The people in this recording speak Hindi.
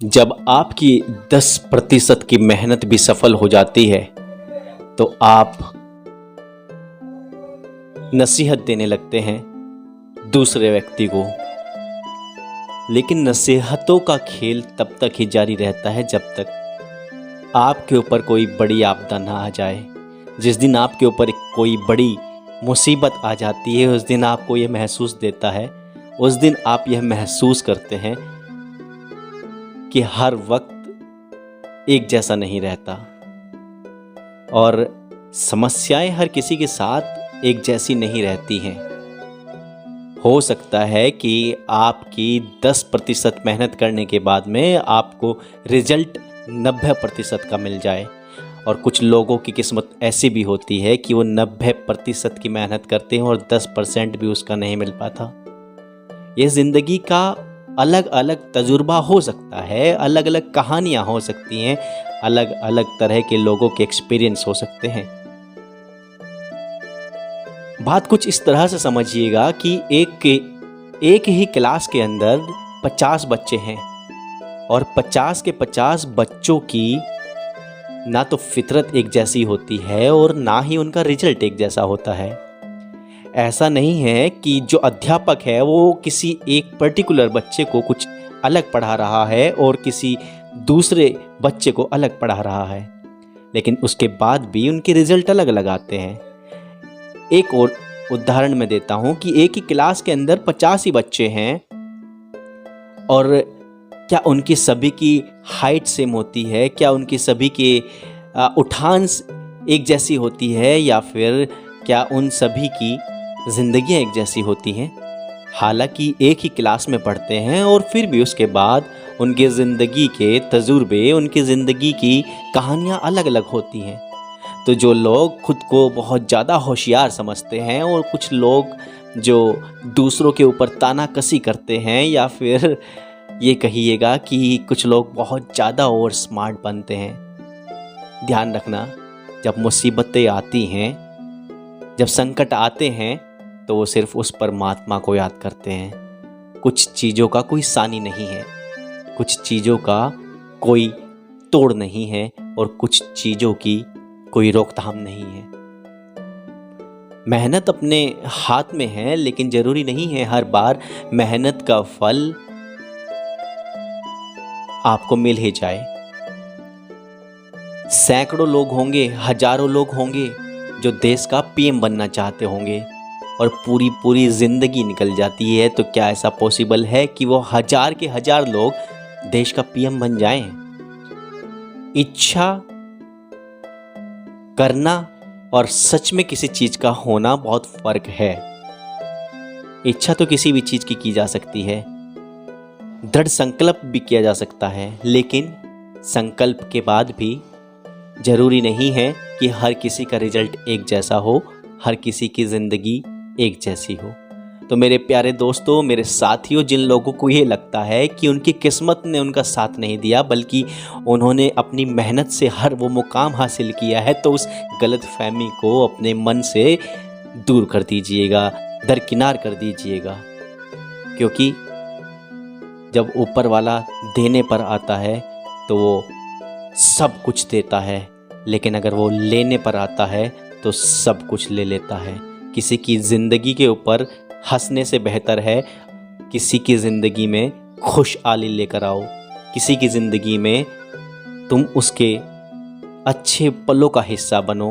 जब आपकी 10% की मेहनत भी सफल हो जाती है तो आप नसीहत देने लगते हैं दूसरे व्यक्ति को। लेकिन नसीहतों का खेल तब तक ही जारी रहता है जब तक आपके ऊपर कोई बड़ी आपदा ना आ जाए। जिस दिन आपके ऊपर कोई बड़ी मुसीबत आ जाती है उस दिन आपको यह महसूस देता है, उस दिन आप यह महसूस करते हैं कि हर वक्त एक जैसा नहीं रहता और समस्याएं हर किसी के साथ एक जैसी नहीं रहती हैं। हो सकता है कि आपकी 10% मेहनत करने के बाद में आपको रिजल्ट 90% का मिल जाए और कुछ लोगों की किस्मत ऐसी भी होती है कि वो 90% की मेहनत करते हैं और 10% भी उसका नहीं मिल पाता। ये ज़िंदगी का अलग अलग तजुर्बा हो सकता है, अलग अलग कहानियाँ हो सकती हैं, अलग अलग तरह के लोगों के एक्सपीरियंस हो सकते हैं। बात कुछ इस तरह से समझिएगा कि एक ही क्लास के अंदर 50 बच्चे हैं और 50 के 50 बच्चों की ना तो फितरत एक जैसी होती है और ना ही उनका रिजल्ट एक जैसा होता है। ऐसा नहीं है कि जो अध्यापक है वो किसी एक पर्टिकुलर बच्चे को कुछ अलग पढ़ा रहा है और किसी दूसरे बच्चे को अलग पढ़ा रहा है, लेकिन उसके बाद भी उनके रिजल्ट अलग अलग आते हैं। एक और उदाहरण मैं देता हूं कि एक ही क्लास के अंदर 50 ही बच्चे हैं और क्या उनकी सभी की हाइट सेम होती है? क्या उनकी सभी के उठान एक जैसी होती है या फिर क्या उन सभी की ज़िंदगियाँ एक जैसी होती हैं? हालांकि एक ही क्लास में पढ़ते हैं और फिर भी उसके बाद उनके ज़िंदगी के तजुर्बे, उनकी ज़िंदगी की कहानियाँ अलग अलग होती हैं। तो जो लोग खुद को बहुत ज़्यादा होशियार समझते हैं और कुछ लोग जो दूसरों के ऊपर तानाकसी करते हैं, या फिर ये कहिएगा कि कुछ लोग बहुत ज़्यादा और स्मार्ट बनते हैं। ध्यान रखना, जब मुसीबतें आती हैं, जब संकट आते हैं तो वो सिर्फ उस परमात्मा को याद करते हैं। कुछ चीज़ों का कोई सानी नहीं है, कुछ चीज़ों का कोई तोड़ नहीं है और कुछ चीज़ों की कोई रोकथाम नहीं है। मेहनत अपने हाथ में है, लेकिन जरूरी नहीं है हर बार मेहनत का फल आपको मिल ही जाए। सैकड़ों लोग होंगे, हजारों लोग होंगे जो देश का पीएम बनना चाहते होंगे और पूरी जिंदगी निकल जाती है, तो क्या ऐसा पॉसिबल है कि वो हजार के हजार लोग देश का पीएम बन जाएं? इच्छा करना और सच में किसी चीज का होना बहुत फर्क है। इच्छा तो किसी भी चीज की जा सकती है, दृढ़ संकल्प भी किया जा सकता है, लेकिन संकल्प के बाद भी जरूरी नहीं है कि हर किसी का रिजल्ट एक जैसा हो, हर किसी की जिंदगी एक जैसी हो। तो मेरे प्यारे दोस्तों, मेरे साथियों, जिन लोगों को ये लगता है कि उनकी किस्मत ने उनका साथ नहीं दिया बल्कि उन्होंने अपनी मेहनत से हर वो मुकाम हासिल किया है, तो उस गलत फहमी को अपने मन से दूर कर दीजिएगा, दरकिनार कर दीजिएगा। क्योंकि जब ऊपर वाला देने पर आता है तो वो सब कुछ देता है, लेकिन अगर वो लेने पर आता है तो सब कुछ ले लेता है। किसी की ज़िंदगी के ऊपर हंसने से बेहतर है किसी की ज़िंदगी में खुशहाली लेकर आओ। किसी की ज़िंदगी में तुम उसके अच्छे पलों का हिस्सा बनो।